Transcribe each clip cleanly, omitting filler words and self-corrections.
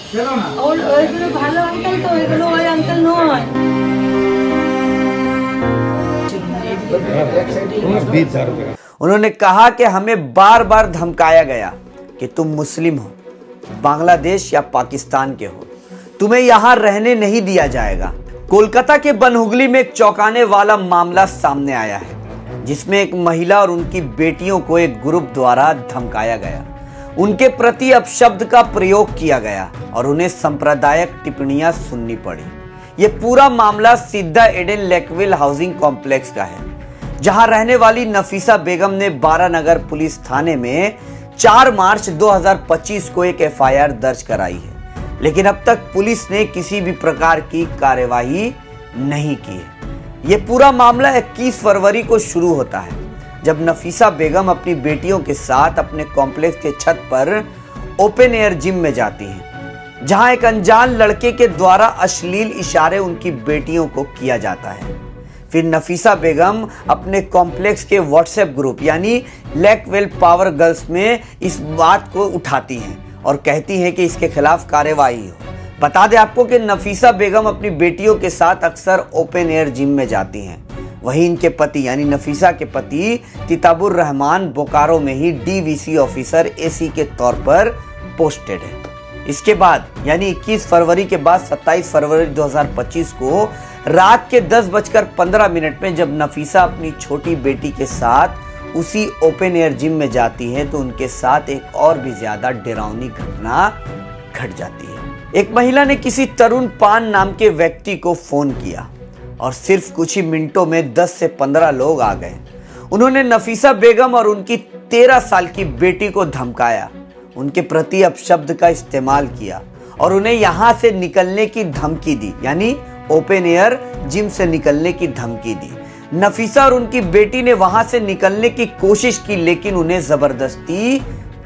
ওইগুলো ভালো আঙ্কেল তো, ওইগুলো ওই আঙ্কেল নয়। उन्होंने कहा कि हमें बार बार धमकाया गया कि तुम मुस्लिम हो, बांग्लादेश या पाकिस्तान के हो, तुम्हें यहां रहने नहीं दिया जाएगा। कोलकाता के बनहुगली में एक चौंकाने वाला मामला सामने आया है, जिसमें एक महिला और उनकी बेटियों को एक ग्रुप द्वारा धमकाया गया, उनके प्रति अपशब्द का प्रयोग किया गया और उन्हें सांप्रदायिक टिप्पणियां सुननी पड़ी। यह पूरा मामला सिद्धा एडन लेकविल हाउसिंग कॉम्प्लेक्स का है, जहां रहने वाली नफीसा बेगम ने 12 नगर पुलिस थाने में 4 मार्च 2025 को एक एफआईआर दर्ज कराई है, लेकिन अब तक पुलिस ने किसी भी प्रकार की कार्यवाही नहीं की है। यह पूरा मामला 21 फरवरी को शुरू होता है, जब नफीसा बेगम अपनी बेटियों के साथ अपने कॉम्प्लेक्स के छत पर ओपन एयर जिम में जाती हैं, जहां एक अनजान लड़के के द्वारा अश्लील इशारे उनकी बेटियों को किया जाता है। फिर नफीसा बेगम अपने कॉम्प्लेक्स के व्हाट्सएप ग्रुप यानी लेकविल पावर गर्ल्स में इस बात को उठाती हैं और कहती हैं कि इसके खिलाफ कार्यवाही हो। बता दें आपको कि नफीसा बेगम अपनी बेटियों के साथ अक्सर ओपन एयर जिम में जाती हैं। वहीं इनके पति यानी नफीसा के पति तिताबुर रहमान बोकारो में ही डीवीसी ऑफिसर एसी के तौर पर पोस्टेड है। इसके बाद यानी 21 फरवरी के बाद 27 फरवरी 2025 को रात के 10:15 में जब नफीसा अपनी छोटी बेटी के साथ उसी ओपन एयर जिम में जाती है, तो उनके साथ एक और भी ज्यादा डरावनी घटना घट जाती है। एक महिला ने किसी तरुण पान नाम के व्यक्ति को फोन किया और सिर्फ कुछ ही मिनटों में 10 से 15 लोग आ गए। उन्होंने नफीसा बेगम और उनकी 13 साल की बेटी को धमकाया, उनके प्रति अपशब्द का इस्तेमाल किया और उन्हें यहां से निकलने की धमकी दी, यानी ओपन एयर जिम से निकलने की धमकी दी। नफीसा और उनकी बेटी ने वहां से निकलने की कोशिश की, लेकिन उन्हें जबरदस्ती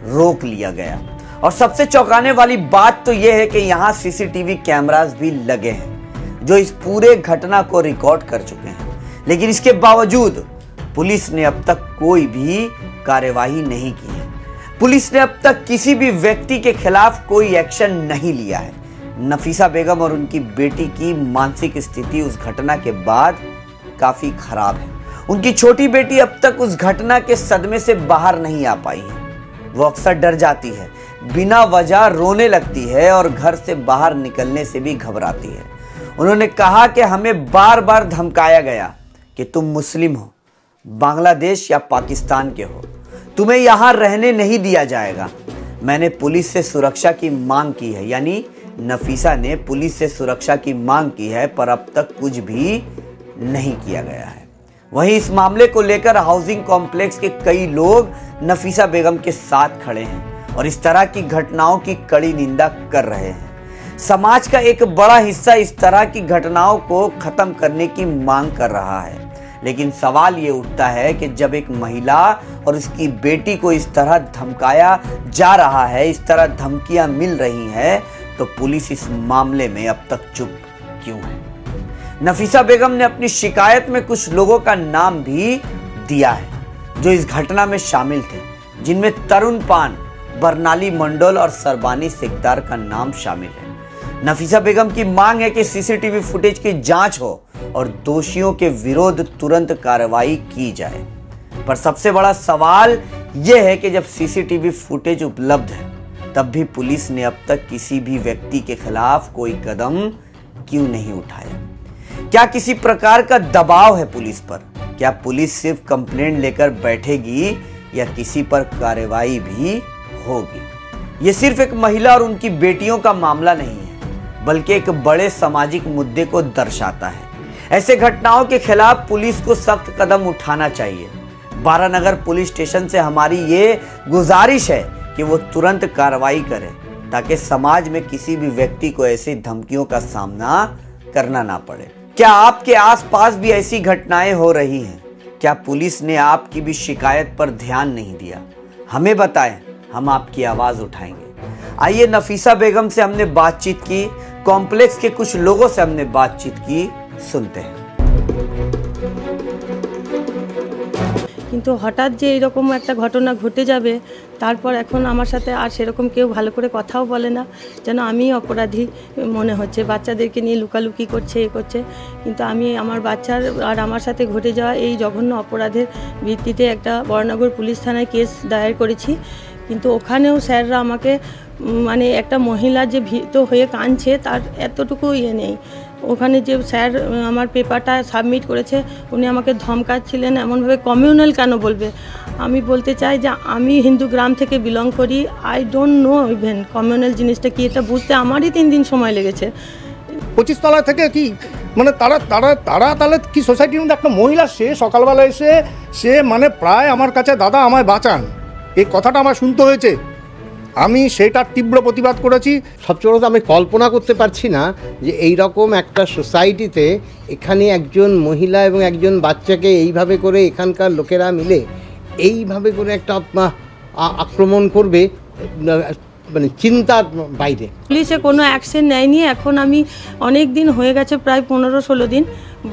रोक लिया गया। और सबसे चौंकाने वाली बात तो यह है कि यहां सीसीटीवी कैमरास भी लगे हैं, जो इस पूरे घटना को रिकॉर्ड कर चुके हैं। लेकिन इसके बावजूद पुलिस ने अब तक कोई भी कार्यवाही नहीं की है। पुलिस ने अब तक किसी भी व्यक्ति के खिलाफ कोई एक्शन नहीं लिया है। नफीसा बेगम और उनकी बेटी की मानसिक स्थिति उस घटना के बाद काफी खराब है। उनकी छोटी बेटी अब तक उस घटना के सदमे से बाहर नहीं आ पाई है। वो अक्सर डर जाती है, बिना वजह रोने लगती है और घर से बाहर निकलने से भी घबराती है। उन्होंने कहा कि हमें बार बार धमकाया गया कि तुम मुस्लिम हो, बांग्लादेश या पाकिस्तान के हो, तुम्हें यहां रहने नहीं दिया जाएगा। मैंने पुलिस से सुरक्षा की मांग की है, यानी नफीसा ने पुलिस से सुरक्षा की मांग की है, पर अब तक कुछ भी नहीं किया गया है। वहीं इस मामले को लेकर हाउसिंग कॉम्प्लेक्स के कई लोग नफीसा बेगम के साथ खड़े हैं और इस तरह की घटनाओं की कड़ी निंदा कर रहे हैं। समाज का एक बड़ा हिस्सा इस तरह की घटनाओं को खत्म करने की मांग कर रहा है। लेकिन सवाल ये उठता है कि जब एक महिला और उसकी बेटी को इस तरह धमकाया जा रहा है, इस तरह धमकियां मिल रही हैं, तो पुलिस इस मामले में अब तक चुप क्यों है? नफीसा बेगम ने अपनी शिकायत में कुछ लोगों का नाम भी दिया है जो इस घटना में शामिल थे, जिनमें तरुण पान, बरनाली मंडल और सरबानी सिकदार का नाम शामिल है। नफीसा बेगम की मांग है कि सीसीटीवी फुटेज की जांच हो और दोषियों के विरुद्ध तुरंत कार्रवाई की जाए। पर सबसे बड़ा सवाल यह है कि जब सीसीटीवी फुटेज उपलब्ध है, तब भी पुलिस ने अब तक किसी भी व्यक्ति के खिलाफ कोई कदम क्यों नहीं उठाया? क्या किसी प्रकार का दबाव है पुलिस पर? क्या पुलिस सिर्फ कंप्लेंट लेकर बैठेगी या किसी पर कार्रवाई भी होगी? यह सिर्फ एक महिला और उनकी बेटियों का मामला नहीं है, बल्कि एक बड़े सामाजिक मुद्दे को दर्शाता है। ऐसे घटनाओं के खिलाफ पुलिस को सख्त कदम उठाना चाहिए। 12 नगर पुलिस स्टेशन से हमारी ये गुजारिश है कि वो तुरंत कार्रवाई करे, ताकि समाज में किसी भी व्यक्ति को ऐसी धमकियों का सामना करना ना पड़े। क्या आपके आसपास भी ऐसी घटनाएं हो रही हैं? क्या पुलिस ने आपकी भी शिकायत पर ध्यान नहीं दिया? हमें बताएं, हम आपकी आवाज उठाएंगे। आइए, नफीसा बेगम से हमने बातचीत की, कॉम्प्लेक्स के कुछ लोगों से हमने बातचीत की, सुनते हैं। কিন্তু হঠাৎ যে এরকম একটা ঘটনা ঘটে যাবে, তারপর এখন আমার সাথে আর সেরকম কেউ ভালো করে কথাও বলে না, যেন আমি অপরাধী মনে হচ্ছে। বাচ্চাদেরকে নিয়ে লুকালুকি করছে, এ করছে, কিন্তু আমি আমার বাচ্চার আর আমার সাথে ঘটে যাওয়া এই জঘন্য অপরাধের ভিত্তিতে একটা বরানগর পুলিশ থানায় কেস দায়ের করেছি। কিন্তু ওখানেও স্যাররা আমাকে মানে একটা মহিলা যে ভীত হয়ে কাঁদছে তার এতটুকু ইয়ে নেই। ওখানে যে স্যার আমার পেপারটা সাবমিট করেছে উনি আমাকে ধমকাচ্ছিলেন এমনভাবে, কমিউনাল কেন বলবে। আমি বলতে চাই যে আমি হিন্দু গ্রাম থেকে বিলং করি, I don't know even communal জিনিসটা কি, এটা বুঝতে আমারই 3 দিন সময় লেগেছে। 25 তলা থেকে কি মানে তারা তারা তারা তাহলে কি সোসাইটির মধ্যে একটা মহিলা, সে সকালবেলা এসে সে মানে প্রায় আমার কাছে দাদা আমায় বাঁচান এই কথাটা আমার শুনতে হয়েছে। আমি সেটার তীব্র প্রতিবাদ করেছি। সবচেয়ে বড় আমি কল্পনা করতে পারছি না যে এই রকম একটা সোসাইটিতে এখানে একজন মহিলা এবং একজন বাচ্চাকে এইভাবে করে এখানকার লোকেরা মিলে এইভাবে করে একটা আক্রমণ করবে, মানে চিন্তার বাইরে। পুলিশে কোনো অ্যাকশন নেয়নি। এখন আমি অনেক দিন হয়ে গেছে, প্রায় 15-16 দিন,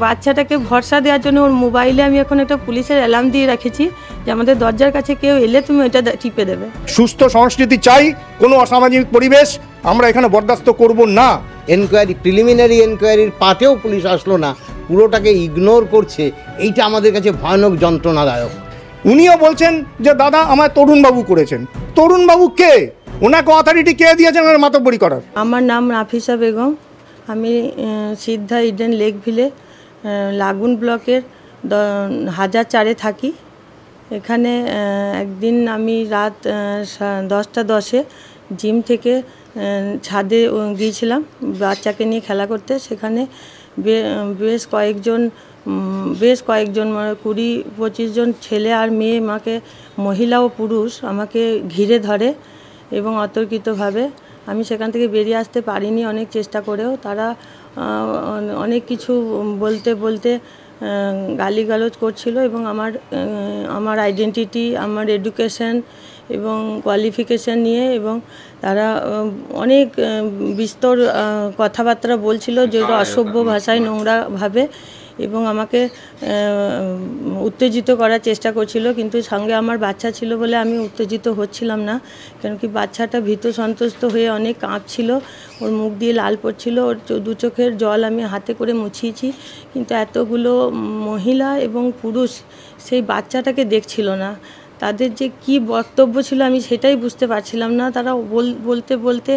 বাচ্চাটাকে ভরসা দেওয়ার জন্য ওর মোবাইলে আমি এখন একটা পুলিশের অ্যালার্ম দিয়ে রেখেছি যে আমাদের দরজার কাছে কেউ এলে তুমি এটা টিপে দেবে। সুস্থ সংস্কৃতি চাই, কোনো অসামাজিক পরিবেশ আমরা এখানে বরদাস্ত করব না। এনকোয়ারি, প্রিলিমিনারি এনকোয়ারির পাতেও পুলিশ আসলো না, পুরোটাকে ইগনোর করছে। এইটা আমাদের কাছে ভয়ানক যন্ত্রণাদায়ক। উনিও বলছেন যে দাদা আমার তরুণবাবু করেছেন। তরুণবাবু কে? ওনাকে অথরিটি কে দিয়েছেন ওনার মাতব্বরি করার? আমার নাম নাফিসা বেগম। আমি সিদ্ধা ইডেন লেক ভিলে লাগুন ব্লকের 1004-এ থাকি। এখানে একদিন আমি রাত 10টা 10-এ জিম থেকে ছাদে গিয়েছিলাম বাচ্চাকে নিয়ে খেলা করতে। সেখানে বেশ কয়েকজন 20-25 জন ছেলে আর মেয়ে, আমাকে মহিলা ও পুরুষ আমাকে ঘিরে ধরে এবং অতর্কিতভাবে আমি সেখান থেকে বেরিয়ে আসতে পারিনি অনেক চেষ্টা করেও। তারা অনেক কিছু বলতে গালিগালাজ করছিল এবং আমার আইডেন্টিটি, আমার এডুকেশন এবং কোয়ালিফিকেশান নিয়ে, এবং তারা অনেক বিস্তর কথাবার্তা বলছিল যেগুলো অসভ্য ভাষায়, নোংরাভাবে, এবং আমাকে উত্তেজিত করার চেষ্টা করছিল। কিন্তু সঙ্গে আমার বাচ্চা ছিল বলে আমি উত্তেজিত হচ্ছিলাম না, কেন কি বাচ্চাটা ভীত সন্ত্রস্ত হয়ে অনেক কাঁপছিল, ওর মুখ দিয়ে লাল পড়ছিল, ওর 2 চোখের জল আমি হাতে করে মুছিয়েছি। কিন্তু এতগুলো মহিলা এবং পুরুষ সেই বাচ্চাটাকে দেখছিল না। তাদের যে কি বক্তব্য ছিল আমি সেটাই বুঝতে পারছিলাম না। তারা বলতে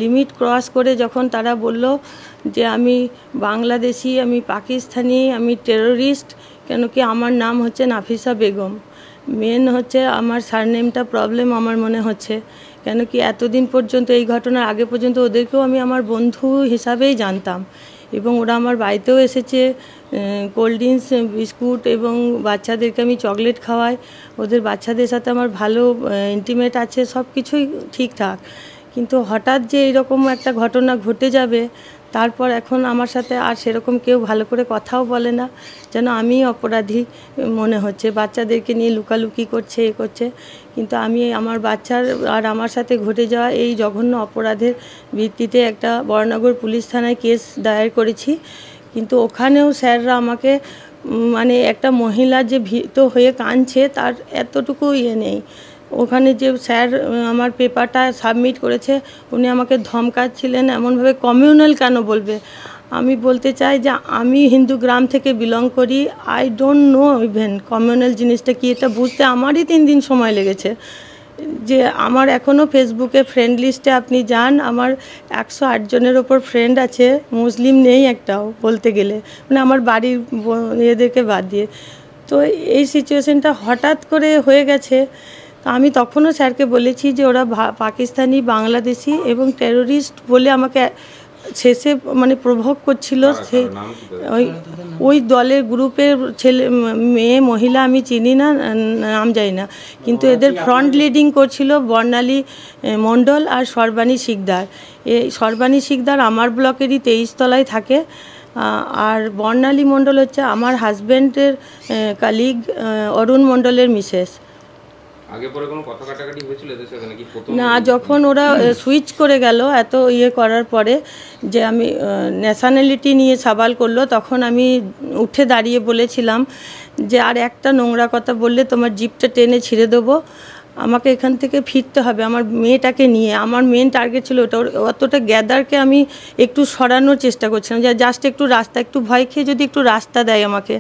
লিমিট ক্রস করে যখন তারা বলল যে আমি বাংলাদেশি, আমি পাকিস্তানি, আমি টেরোরিস্ট, কেন কি আমার নাম হচ্ছে নাফিসা বেগম। মেন হচ্ছে আমার সারনেমটা প্রবলেম আমার মনে হচ্ছে, কেন কি এতদিন পর্যন্ত, এই ঘটনার আগে পর্যন্ত ওদেরকেও আমি আমার বন্ধু হিসাবেই জানতাম, এবং ওরা আমার বাড়িতেও এসেছে, কোল্ড ড্রিঙ্কস, বিস্কুট এবং বাচ্চাদেরকে আমি চকলেট খাওয়াই। ওদের বাচ্চাদের সাথে আমার ভালো ইন্টিমেট আছে, সব কিছুই ঠিকঠাক। কিন্তু হঠাৎ যে এরকম একটা ঘটনা ঘটে যাবে, তারপর এখন আমার সাথে আর সেরকম কেউ ভালো করে কথাও বলে না, যেন আমি অপরাধী মনে হচ্ছে। বাচ্চাদেরকে নিয়ে লুকালুকি করছে, এ করছে, কিন্তু আমি আমার বাচ্চার আর আমার সাথে ঘটে যাওয়া এই জঘন্য অপরাধের ভিত্তিতে একটা বরানগর পুলিশ থানায় কেস দায়ের করেছি। কিন্তু ওখানেও স্যাররা আমাকে মানে একটা মহিলা যে ভীত হয়ে কাঁদছে তার এতটুকু ইয়ে নেই। ওখানে যে স্যার আমার পেপারটা সাবমিট করেছে উনি আমাকে ধমকাচ্ছিলেন এমনভাবে, কমিউনাল কেন বলবে। আমি বলতে চাই যে আমি হিন্দু গ্রাম থেকে বিলং করি, I don't know even communal জিনিসটা কি, এটা বুঝতে আমারই 3 দিন সময় লেগেছে। যে আমার এখনও ফেসবুকে ফ্রেন্ড লিস্টে আপনি যান, আমার 108 জনের ওপর ফ্রেন্ড আছে, মুসলিম নেই একটাও বলতে গেলে, মানে আমার বাড়ির এদেরকে বাদ দিয়ে। তো এই সিচুয়েশানটা হঠাৎ করে হয়ে গেছে। তো আমি তখনও স্যারকে বলেছি যে ওরা পাকিস্তানি, বাংলাদেশি এবং টেরোরিস্ট বলে আমাকে শেষে মানে প্রভোগ করছিল। সেই ওই দলের গ্রুপের ছেলে মেয়ে মহিলা আমি চিনি না, নাম জানি না, কিন্তু এদের ফ্রন্ট লিডিং করছিল বর্ণালী মণ্ডল আর সর্বাণী শিকদার। এই সর্বাণী শিকদার আমার ব্লকেরই 23 তলায় থাকে, আর বর্ণালী মণ্ডল হচ্ছে আমার হাজব্যান্ডের কালিগ অরুণ মণ্ডলের মিসেস। আগে পরে কোনো কথা কাটাকাটি হয়েছিল এদের সাথে নাকি প্রথম? না, যখন ওরা সুইচ করে গেল এত করার পরে, যে আমি ন্যাশনালিটি নিয়ে সাবাল করলো, তখন আমি উঠে দাঁড়িয়ে বলেছিলাম যে আর একটা নোংরা কথা বললে তোমার জিপটা টেনে ছিঁড়ে দেবো, আমাকে এখান থেকে ফিরতে হবে আমার মেয়েটাকে নিয়ে। আমার মেন টার্গেট ছিল ওটা। অতটা গ্যাদারকে আমি একটু সরানোর চেষ্টা করছিলাম, যে জাস্ট একটু রাস্তা, একটু ভয় খেয়ে যদি একটু রাস্তা দেয় আমাকে,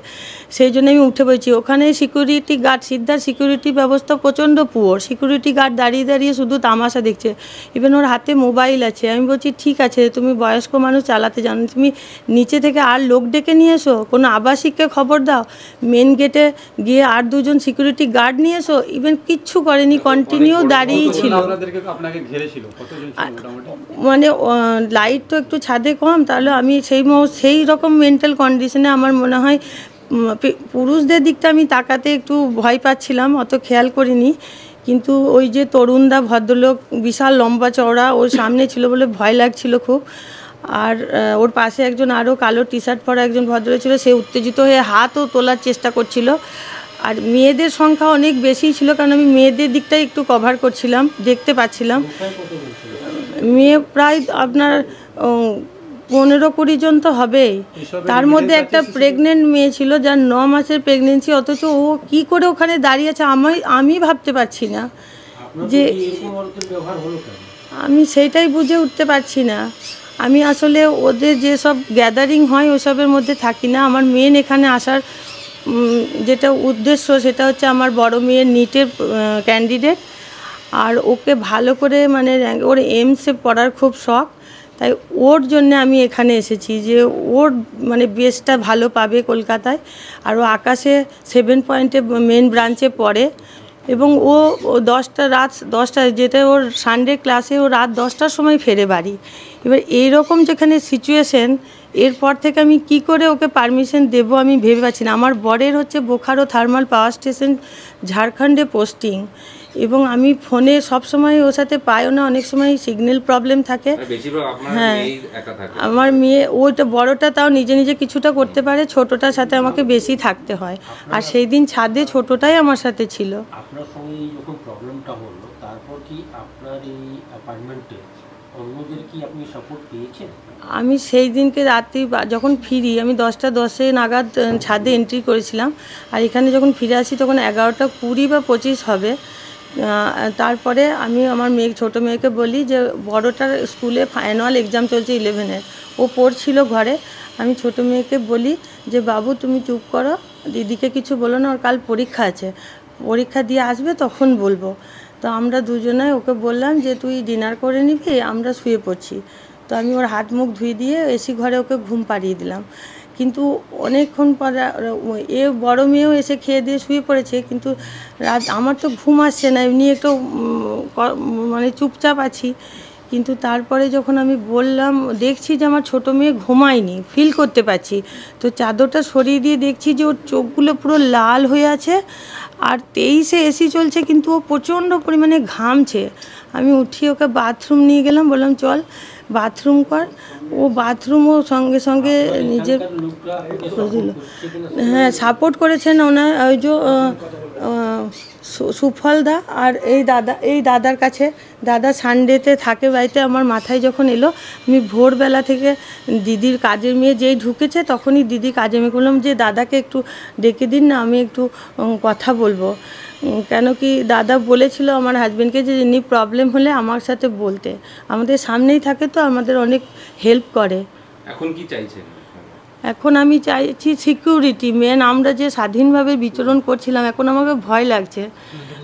সেই জন্য আমি উঠে পড়েছি। ওখানে সিকিউরিটি গার্ড, সিদ্ধার সিকিউরিটি ব্যবস্থা প্রচণ্ড পুয়োর। সিকিউরিটি গার্ড দাঁড়িয়ে দাঁড়িয়ে শুধু তামাশা দেখছে, ইভেন ওর হাতে মোবাইল আছে। আমি বলছি ঠিক আছে, তুমি বয়স্ক মানুষ, চালাতে জানো, তুমি নিচে থেকে আর লোক ডেকে নিয়ে এসো, কোনো আবাসিককে খবর দাও, মেন গেটে গিয়ে আর দুজন সিকিউরিটি গার্ড নিয়ে এসো। ইভেন কিচ্ছু করেনি, কন্টিনিউ দাঁড়িয়েই ছিল। মানে লাইট তো একটু ছাদে কম, তাহলে আমি সেই রকম মেন্টাল কন্ডিশনে আমার মনে হয় পুরুষদের দিকটা আমি তাকাতে একটু ভয় পাচ্ছিলাম, অত খেয়াল করিনি। কিন্তু ওই যে তরুণদা ভদ্রলোক, বিশাল লম্বা চওড়া, ওর সামনে ছিল বলে ভয় লাগছিল খুব। আর ওর পাশে একজন আরও কালো টি শার্ট পরা একজন ভদ্রলোক ছিল, সে উত্তেজিত হয়ে হাতও তোলার চেষ্টা করছিল। আর মেয়েদের সংখ্যা অনেক বেশি ছিল, কারণ আমি মেয়েদের দিকটাই একটু কভার করছিলাম, দেখতে পাচ্ছিলাম। মেয়ে প্রায় আপনার 15-20 জন তো হবেই। তার মধ্যে একটা প্রেগনেন্ট মেয়ে ছিল, যার 9 মাসের প্রেগনেন্সি, অথচ ও কি করে ওখানে দাঁড়িয়ে আছে আমি ভাবতে পারছি না যে, আমি সেইটাই বুঝে উঠতে পারছি না। আমি আসলে ওদের যেসব গ্যাদারিং হয় ওসবের মধ্যে থাকি না। আমার মেন এখানে আসার যেটা উদ্দেশ্য, সেটা হচ্ছে আমার বড় মেয়ের নিটের ক্যান্ডিডেট, আর ওকে ভালো করে মানে ওর এইমসে পড়ার খুব শখ, তাই ওর জন্য আমি এখানে এসেছি, যে ওর মানে বেসটা ভালো পাবে কলকাতায়। আর ও আকাশে 7 পয়েন্টে মেন ব্রাঞ্চে পড়ে, এবং ও রাত 10টা, যেটা ওর সানডে ক্লাসে, ও রাত 10টার সময় ফেরে বাড়ি। এবার এইরকম যেখানে সিচুয়েশন, এরপর থেকে আমি কি করে ওকে পারমিশন দেবো আমি ভেবে পাচ্ছি না। আমার বরের হচ্ছে বোকারো থার্মাল পাওয়ার স্টেশন ঝাড়খণ্ডে পোস্টিং, এবং আমি ফোনে সবসময় ওর সাথে পাইও না, অনেক সময় সিগন্যাল প্রবলেম থাকে। হ্যাঁ, আমার মেয়ে ওইটা বড়টা তাও নিজে নিজে কিছুটা করতে পারে, ছোটটার সাথে আমাকে বেশি থাকতে হয়। আর সেই দিন ছাদে ছোটটাই আমার সাথে ছিল। আপনার সঙ্গে যখন প্রবলেমটা হলো, তারপর কি আপনার এই অ্যাপার্টমেন্টে অন্যদের কি আপনি সাপোর্ট পেয়েছেন? আমি সেই দিনকে রাত্রি যখন ফিরি, আমি 10টা 10 নাগাদ ছাদে এন্ট্রি করেছিলাম, আর এখানে যখন ফিরে আসি তখন 11টা 20 বা 25 হবে। তারপরে আমি আমার ছোটো মেয়েকে বলি যে, বড়টার স্কুলে অ্যানুয়াল এক্সাম চলছে 11-এর, ও পড়ছিল ঘরে। আমি ছোটো মেয়েকে বলি যে, বাবু তুমি চুপ করো, দিদিকে কিছু বলো না, ওর কাল পরীক্ষা আছে, পরীক্ষা দিয়ে আসবে তখন বলবো। তো আমরা দুজনে ওকে বললাম যে, তুই ডিনার করে নিবি, আমরা শুয়ে পড়ছি। তো আমি ওর হাত মুখ ধুয়ে দিয়ে এসি ঘরে ওকে ঘুম পাড়িয়ে দিলাম। কিন্তু অনেকক্ষণ পরে বড় মেয়েও এসে খেয়ে দিয়ে শুয়ে পড়েছে, কিন্তু আমার তো ঘুম আসছে না, এমনি একটু মানে চুপচাপ আছি। কিন্তু তারপরে যখন আমি বললাম, দেখছি যে আমার ছোটো মেয়ে ঘুমায়নি, ফিল করতে পারছি। তো চাদরটা সরিয়ে দিয়ে দেখছি যে ওর চোখগুলো পুরো লাল হয়ে আছে, আর 23-এ এসি চলছে, কিন্তু ও প্রচণ্ড পরিমাণে ঘামছে। আমি উঠিয়ে ওকে বাথরুম নিয়ে গেলাম, বললাম চল বাথরুম কর। ও বাথরুমও সঙ্গে সঙ্গে নিজের হ্যাঁ সাপোর্ট করেছেন ওনার ওই যে সুফলদা আর এই দাদার কাছে। দাদা সানডেতে থাকে বাড়িতে। আমার মাথায় যখন এলো, আমি ভোরবেলা থেকে দিদির কাজের মেয়ে যেই ঢুকেছে তখনই দিদি কাজের মেয়ে বললাম যে, দাদাকে একটু ডেকে দিন না, আমি একটু কথা বলবো। কেন কি দাদা বলেছিল আমার হাজব্যান্ডকে যে, এমনি প্রবলেম হলে আমার সাথে বলতে, আমাদের সামনেই থাকে তো আমাদের অনেক হেল্প করে। এখন কি চাইছেন? এখন আমি চাইছি সিকিউরিটি। মেন আমরা যে স্বাধীনভাবে বিচরণ করছিলাম, এখন আমাকে ভয় লাগছে।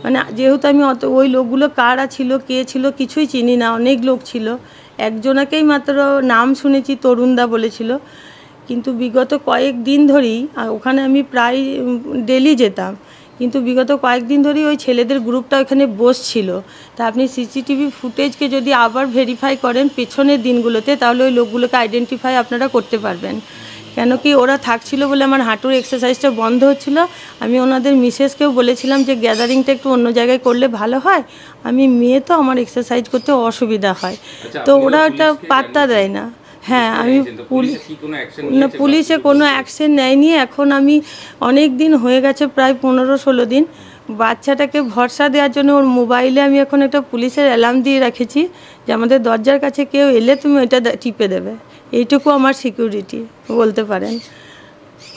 মানে যেহেতু আমি ওই লোকগুলো কারা ছিল, কে ছিল কিছুই চিনি না, অনেক লোক ছিল। একজনাকেই মাত্র নাম শুনেছি, তরুণদা বলেছিল। কিন্তু বিগত কয়েকদিন ধরেই ওখানে আমি প্রায় ডেলি যেতাম, কিন্তু বিগত কয়েকদিন ধরেই ওই ছেলেদের গ্রুপটা ওখানে বসছিল। তা আপনি সিসিটিভি ফুটেজকে যদি আবার ভেরিফাই করেন পেছনের দিনগুলোতে, তাহলে ওই লোকগুলোকে আইডেন্টিফাই আপনারা করতে পারবেন। কেন কি ওরা থাকছিল বলে আমার হাঁটুর এক্সারসাইজটা বন্ধ হচ্ছিল। আমি ওনাদের মিসেসকেও বলেছিলাম যে, গ্যাদারিংটা একটু অন্য জায়গায় করলে ভালো হয়, আমি মেয়ে তো, আমার এক্সারসাইজ করতে অসুবিধা হয়। তো ওরা ওটা পাত্তা দেয় না। হ্যাঁ, আমি পুলিশে কোনো অ্যাকশন নেয়নি। এখন আমি অনেক দিন হয়ে গেছে, প্রায় 15-16 দিন, বাচ্চাটাকে ভরসা দেওয়ার জন্য ওর মোবাইলে আমি এখন একটা পুলিশের অ্যালার্ম দিয়ে রেখেছি যে আমাদের দরজার কাছে কেউ এলে তুমি ওইটা টিপে দেবে, এইটুকু আমার সিকিউরিটি বলতে পারেন।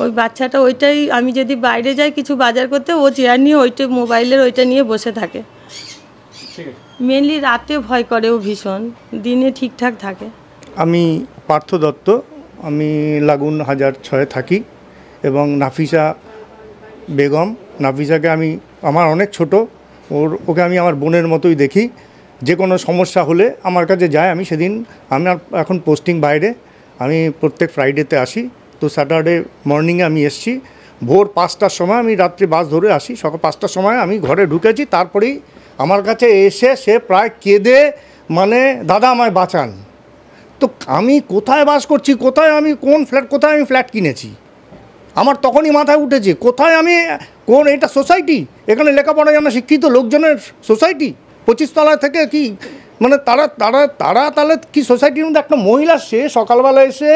ওই বাচ্চাটা ওইটাই, আমি যদি বাইরে যাই কিছু বাজার করতে, ও চেয়ার নিয়ে ওইটা মোবাইলের ওইটা নিয়ে বসে থাকে। মেনলি রাতে ভয় করে ও ভীষণ, দিনে ঠিকঠাক থাকে। আমি পার্থ দত্ত, আমি লাগুন 1006 থাকি এবং নাফিসা বেগম, নাফিসাকে আমি আমার অনেক ছোট, ওকে আমি আমার বোনের মতোই দেখি। যে কোনো সমস্যা হলে আমার কাছে যায়। আমি সেদিন, আমার এখন পোস্টিং বাইরে, আমি প্রত্যেক ফ্রাইডেতে আসি। তো স্যাটারডে মর্নিংয়ে আমি এসছি ভোর 5টার সময়, আমি রাত্রে বাস ধরে আসি, সকাল 5টার সময় আমি ঘরে ঢুকেছি। তারপরেই আমার কাছে এসে সে প্রায় কেঁদে মানে দাদা আমায় বাঁচান। তো আমি কোথায় বাস করছি, কোথায় আমি কোন ফ্ল্যাট, কোথায় আমি ফ্ল্যাট কিনেছি, আমার তখনই মাথায় উঠেছে কোথায় আমি, কোন এটা সোসাইটি, এখানে লেখাপড়া জানা শিক্ষিত লোকজনের সোসাইটি। 25 তলায় থেকে কি মানে তারা তারা তারা তাহলে কি সোসাইটির মধ্যে একটা মহিলা, সে সকালবেলা এসে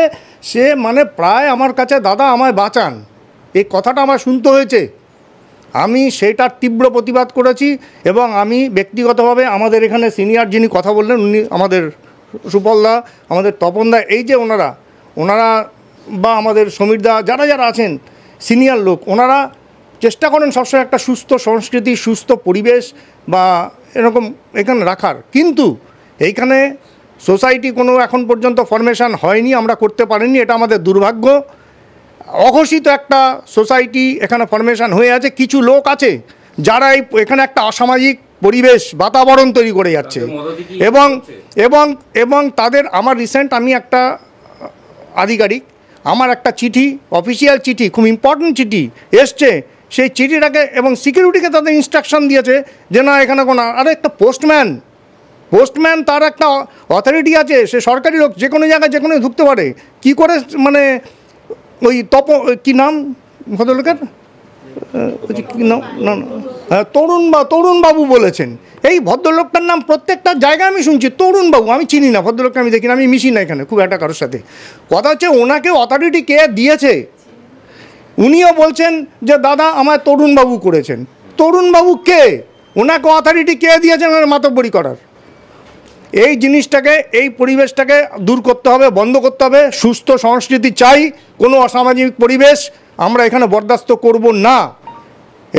সে মানে প্রায় আমার কাছে দাদা আমায় বাঁচান, এই কথাটা আমার শুনতে হয়েছে। আমি সেটার তীব্র প্রতিবাদ করেছি এবং আমি ব্যক্তিগতভাবে আমাদের এখানে সিনিয়র যিনি কথা বললেন উনি আমাদের সুপলদা, আমাদের তপনদা, এই যে ওনারা বা আমাদের সমীরদা, যারা যারা আছেন সিনিয়র লোক, ওনারা চেষ্টা করেন সবসময় একটা সুস্থ সংস্কৃতি, সুস্থ পরিবেশ বা এরকম এখানে রাখার। কিন্তু এইখানে সোসাইটি কোনো এখন পর্যন্ত ফরমেশন হয়নি, আমরা করতে পারিনি, এটা আমাদের দুর্ভাগ্য। অঘোষিত একটা সোসাইটি এখানে ফরমেশন হয়ে আছে, কিছু লোক আছে যারা এখানে একটা অসামাজিক পরিবেশ বাতাবরণ তৈরি করে যাচ্ছে এবং এবং এবং তাদের, আমার রিসেন্ট আমি একটা আধিকারিক, আমার একটা চিঠি, অফিসিয়াল চিঠি, খুব ইম্পর্টেন্ট চিঠি এসছে, সেই চিঠিটাকে এবং সিকিউরিটিকে তাদের ইনস্ট্রাকশন দিয়েছে যে না এখানে কোনো, আরে একটা পোস্টম্যান তার একটা অথরিটি আছে, সে সরকারি লোক, যে কোনো জায়গায় যে কোনো ঢুকতে পারে। কি করে মানে ওই কি নাম ভদ্রলোকের, কি নাম, না হ্যাঁ তরুণবাবু বলেছেন। এই ভদ্রলোকটার নাম প্রত্যেকটা জায়গায় আমি শুনছি তরুণবাবু, আমি চিনি না ভদ্রলোককে, আমি দেখি না, আমি মিশি না এখানে খুব একটা কারোর সাথে। কথা হচ্ছে ওনাকে অথরিটি কে দিয়েছে, উনিও বলছেন যে দাদা আমায় তরুণবাবু করেছেন। তরুণবাবু কে, ওনাকে অথরিটি কে দিয়েছেন ওনার মাতব্বরি করার? এই জিনিসটাকে, এই পরিবেশটাকে দূর করতে হবে, বন্ধ করতে হবে। সুস্থ সংস্কৃতি চাই, কোনো অসামাজিক পরিবেশ আমরা এখানে বরদাস্ত করব না।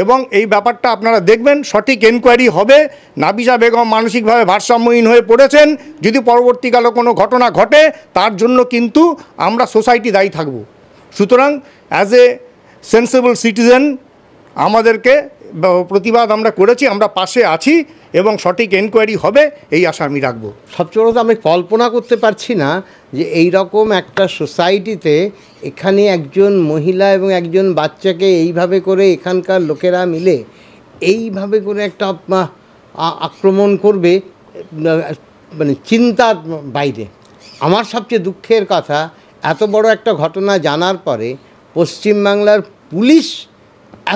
এবং এই ব্যাপারটা আপনারা দেখবেন, সঠিক এনকোয়ারি হবে। নাফিসা বেগম মানসিকভাবে ভারসাম্যহীন হয়ে পড়েছেন, যদি পরবর্তীকালে কোনো ঘটনা ঘটে তার জন্য কিন্তু আমরা সোসাইটি দায়ী থাকব। সুতরাং অ্যাজ এ সেন্সিবল সিটিজেন আমাদেরকে প্রতিবাদ আমরা করেছি, আমরা পাশে আছি এবং সঠিক এনকোয়ারি হবে এই আশা আমি রাখবো। সবচেয়ে বড় আমি কল্পনা করতে পারছি না যে এই রকম একটা সোসাইটিতে এখানে একজন মহিলা এবং একজন বাচ্চাকে এইভাবে করে এখানকার লোকেরা মিলে এইভাবে করে একটা আক্রমণ করবে, মানে চিন্তার বাইরে। আমার সবচেয়ে দুঃখের কথা, এত বড় একটা ঘটনা জানার পরে পশ্চিমবাংলার পুলিশ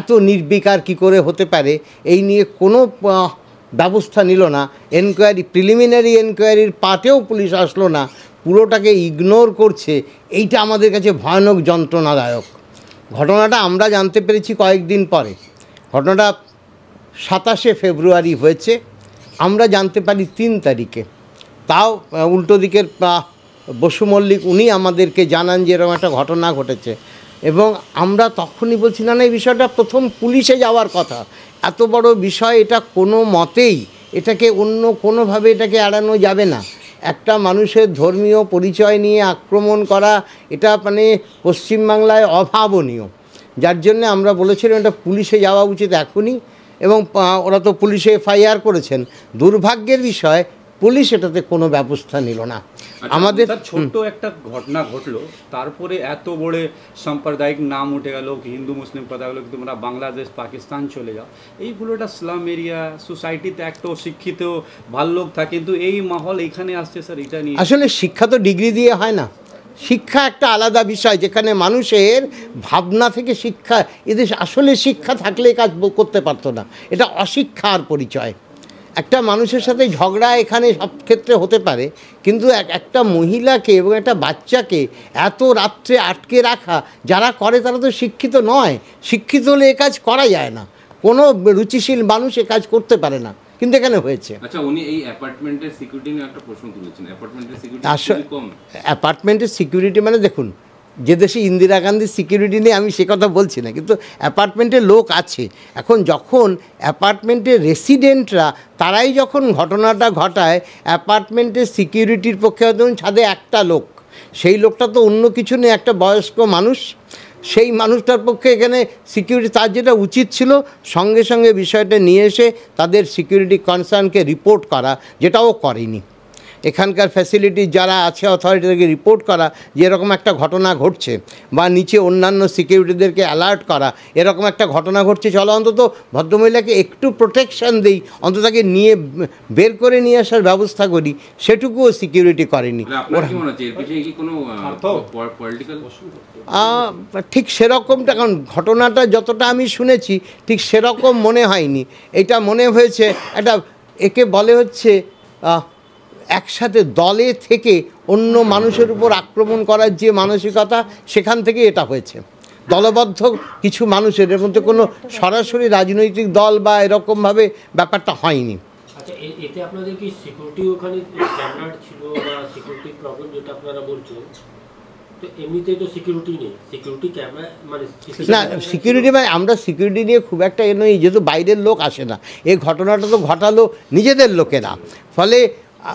এত নির্বিকার কি করে হতে পারে, এই নিয়ে কোনো ব্যবস্থা নিল না। এনকোয়ারি, প্রিলিমিনারি এনকোয়ারির পার্টেও পুলিশ আসলো না, পুরোটাকে ইগনোর করছে। এইটা আমাদের কাছে ভয়ানক যন্ত্রণাদায়ক। ঘটনাটা আমরা জানতে পেরেছি কয়েকদিন পরে, ঘটনাটা 27শে ফেব্রুয়ারি হয়েছে, আমরা জানতে পারি 3 তারিখে। তাও উল্টো দিকের বসু মল্লিক উনি আমাদেরকে জানান যে এরকম একটা ঘটনা ঘটেছে এবং আমরা তখনই বলছি না এই বিষয়টা প্রথম পুলিশে যাওয়ার কথা। এত বড় বিষয়, এটা কোনো মতেই এটাকে অন্য কোনোভাবে এটাকে এড়ানো যাবে না। একটা মানুষের ধর্মীয় পরিচয় নিয়ে আক্রমণ করা, এটা মানে পশ্চিমবাংলায় অভাবনীয়। যার জন্য আমরা বলেছিলাম এটা পুলিশে যাওয়া উচিত এখনই, এবং ওরা তো পুলিশে এফআইআর করেছেন। দুর্ভাগ্যের বিষয় পুলিশ এটাতে কোনো ব্যবস্থা নিল না। আমাদের ছোট্ট একটা ঘটনা ঘটলো, তারপরে এত বড় সাম্প্রদায়িক নাম উঠে গেল, হিন্দু মুসলিম কথা গেলো, তোমরা বাংলাদেশ পাকিস্তান চলে যাও। এইগুলো একটা স্লাম এরিয়া সোসাইটিতে একটা শিক্ষিত ভালো লোক থাকে, কিন্তু এই মাহল এইখানে আসছে স্যার। এটা নিয়ে আসলে শিক্ষা তো ডিগ্রি দিয়ে হয় না, শিক্ষা একটা আলাদা বিষয়, যেখানে মানুষের ভাবনা থেকে শিক্ষা। এদেশ আসলে শিক্ষা থাকলে কাজ করতে পারতো না, এটা অশিক্ষার পরিচয়। একটা মানুষের সাথে ঝগড়া এখানে সব ক্ষেত্রে হতে পারে, কিন্তু একটা মহিলাকে এবং একটা বাচ্চাকে এত রাত্রে আটকে রাখা, যারা করে তারা তো শিক্ষিত নয়। শিক্ষিত হলে এ কাজ করা যায় না। কোনো রুচিশীল মানুষ এ কাজ করতে পারে না, কিন্তু এখানে হয়েছে। আচ্ছা, উনি এই অ্যাপার্টমেন্টের সিকিউরিটি নিয়ে একটা প্রশ্ন তুলেছেন। অ্যাপার্টমেন্টের সিকিউরিটি আসলে কম। অ্যাপার্টমেন্টের সিকিউরিটি মানে দেখুন, যে দেশে ইন্দিরা গান্ধীর সিকিউরিটি নেই আমি সে কথা বলছি না, কিন্তু অ্যাপার্টমেন্টে লোক আছে। এখন যখন অ্যাপার্টমেন্টের রেসিডেন্টরা তারাই যখন ঘটনাটা ঘটায়, অ্যাপার্টমেন্টের সিকিউরিটির পক্ষে ধরুন ছাদে একটা লোক, সেই লোকটা তো অন্য কিছু নেই, একটা বয়স্ক মানুষ, সেই মানুষটার পক্ষে এখানে সিকিউরিটি, তার যেটা উচিত ছিল সঙ্গে সঙ্গে বিষয়টা নিয়ে এসে তাদের সিকিউরিটি কনসার্নকে রিপোর্ট করা, যেটাও করেনি। এখানকার ফ্যাসিলিটি যারা আছে অথরিটিদেরকে রিপোর্ট করা যে এরকম একটা ঘটনা ঘটছে, বা নিচে অন্যান্য সিকিউরিটিদেরকে অ্যালার্ট করা এরকম একটা ঘটনা ঘটছে, চলো অন্তত ভদ্রমহিলাকে একটু প্রোটেকশন দিই, অন্তত তাকে নিয়ে বের করে নিয়ে আসার ব্যবস্থা করি, সেটুকুও সিকিউরিটি করেনি। ঠিক সেরকমটা, কারণ ঘটনাটা যতটা আমি শুনেছি ঠিক সেরকম মনে হয়নি। এটা মনে হয়েছে একটা, একে বলে হচ্ছে একসাথে দলে থেকে অন্য মানুষের উপর আক্রমণ করার যে মানসিকতা, সেখান থেকে এটা হয়েছে। দলবদ্ধ কিছু মানুষের, এর মধ্যে কোনো সরাসরি রাজনৈতিক দল বা এরকমভাবে ব্যাপারটা হয়নি। আচ্ছা, এতে আপনাদের কি সিকিউরিটি ওখানে স্ট্যান্ডার্ড ছিল বা সিকিউরিটি প্রবলেম যেটা আপনারা বলছেন, তো এমনিতেই তো সিকিউরিটি নেই, সিকিউরিটি ক্যামেরা মানে না, সিকিউরিটি মানে আমরা সিকিউরিটি নিয়ে খুব একটা নই, যেহেতু বাইরের লোক আসে না। এই ঘটনাটা তো ঘটালো নিজেদের লোকেরা, ফলে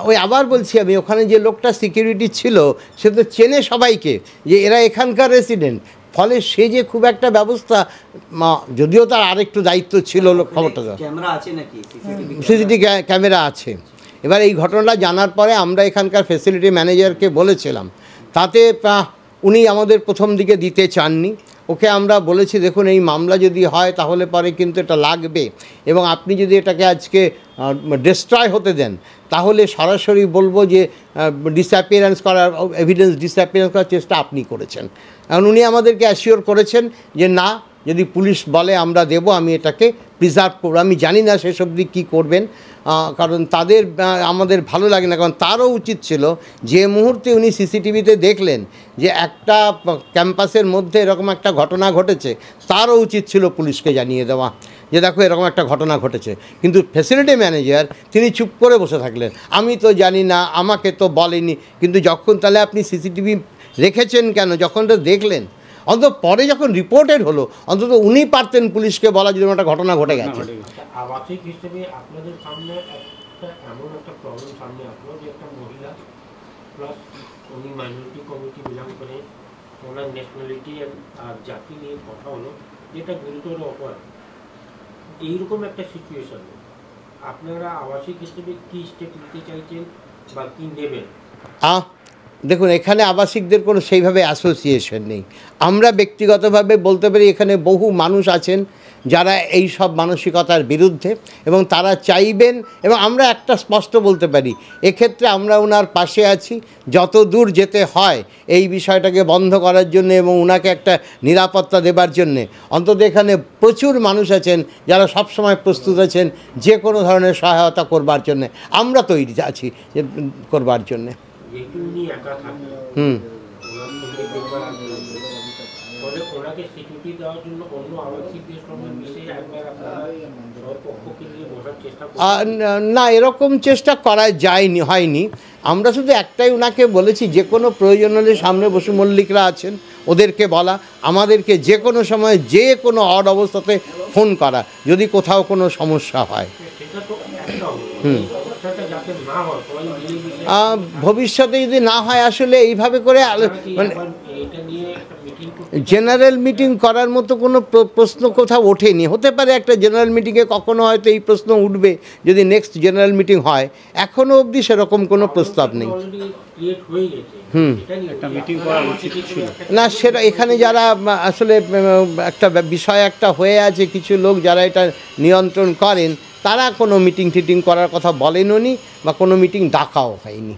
ওই আবার বলছি আমি, ওখানে যে লোকটা সিকিউরিটি ছিল সে তো চেনে সবাইকে যে এরা এখানকার রেসিডেন্ট, ফলে সে যে খুব একটা ব্যবস্থা, যদিও তার আরেকটু দায়িত্ব ছিল খবরটা দেওয়া। ক্যামেরা আছে নাকি? সিসিটিভি ক্যামেরা আছে। এবার এই ঘটনাটা জানার পরে আমরা এখানকার ফ্যাসিলিটি ম্যানেজারকে বলেছিলাম, তাতে উনি আমাদের প্রথম দিকে দিতে চাননি। ওকে আমরা বলেছি দেখুন এই মামলা যদি হয় তাহলে পরে কিন্তু এটা লাগবে, এবং আপনি যদি এটাকে আজকে ডিস্ট্রয় হতে দেন তাহলে সরাসরি বলবো যে ডিসঅ্যাপিয়ারেন্স করার, এভিডেন্স ডিসঅ্যাপিয়ারেন্স করার চেষ্টা আপনি করেছেন। এখন উনি আমাদেরকে অ্যাসিওর করেছেন যে না, যদি পুলিশ বলে আমরা দেব, আমি এটাকে প্রিজার্ভ করবো। আমি জানি না সেসব দিক কী করবেন, কারণ তাদের আমাদের ভালো লাগে না, কারণ তারও উচিত ছিল যে মুহূর্তে উনি সিসিটিভিতে দেখলেন যে একটা ক্যাম্পাসের মধ্যে এরকম একটা ঘটনা ঘটেছে, তারও উচিত ছিল পুলিশকে জানিয়ে দেওয়া যে দেখো এরকম একটা ঘটনা ঘটেছে। কিন্তু ফ্যাসিলিটি ম্যানেজার তিনি চুপ করে বসে থাকলেন, আমি তো জানি না, আমাকে তো বলেনি। কিন্তু যখন তাহলে আপনি সিসিটিভি রেখেছেন কেন? যখন তো দেখলেন, অন্তত পরে যখন রিপোর্টেড হলো, অন্তত উনি পারতেন পুলিশকে বলা যদি একটা ঘটনা ঘটে গেছে। আবাসিক হিসেবে আপনাদের সামনে একটা এমন একটা প্রবলেম সামনে আসলো যে একটা মহিলা প্লাস উনি মাইনরিটি কমিটি বিলং করে, ওনার ন্যাশনালিটি আর জাতি নিয়ে কথা হলো, যেটা গুরুতর অপরাধ। এইরকম একটা সিচুয়েশন আপনারা আবাসিক হিসেবে কী স্টেপ নিতে চাইছেন বা কী নেবেন? দেখুন, এখানে আবাসিকদের কোনো সেইভাবে অ্যাসোসিয়েশন নেই। আমরা ব্যক্তিগতভাবে বলতে পারি এখানে বহু মানুষ আছেন যারা এই সব মানসিকতার বিরুদ্ধে, এবং তারা চাইবেন, এবং আমরা একটা স্পষ্ট বলতে পারি এক্ষেত্রে আমরা ওনার পাশে আছি, যত দূর যেতে হয় এই বিষয়টাকে বন্ধ করার জন্য এবং ওনাকে একটা নিরাপত্তা দেবার জন্যে। অন্তত এখানে প্রচুর মানুষ আছেন যারা সবসময় প্রস্তুত আছেন যে কোনো ধরনের সহায়তা করবার জন্যে, আমরা তৈরি আছি করবার জন্যে। না, এরকম চেষ্টা করা যায়নি, হয়নি। আমরা শুধু একটাই ওনাকে বলেছি, যে কোনো প্রয়োজন হলে সামনে বসু মল্লিকরা আছেন, ওদেরকে বলা, আমাদেরকে যে কোনো সময় যে কোনো অড অবস্থাতে ফোন করা যদি কোথাও কোনো সমস্যা হয়। ভবিষ্যতে যদি না হয়, আসলে এইভাবে করে মানে জেনারেল মিটিং করার মতো কোনো প্রশ্ন কোথাও ওঠেনি। হতে পারে একটা জেনারেল মিটিংয়ে কখনো হয়তো এই প্রশ্ন উঠবে যদি নেক্সট জেনারেল মিটিং হয়, এখনও অবধি সেরকম কোনো প্রস্তাব নেই। না, সেটা এখানে যারা আসলে একটা বিষয় একটা হয়ে আছে, কিছু লোক যারা এটা নিয়ন্ত্রণ করেন, তারা কোনো মিটিং টিটিং করার কথা বলেনও নি বা কোনো মিটিং ডাকাও হয়নি।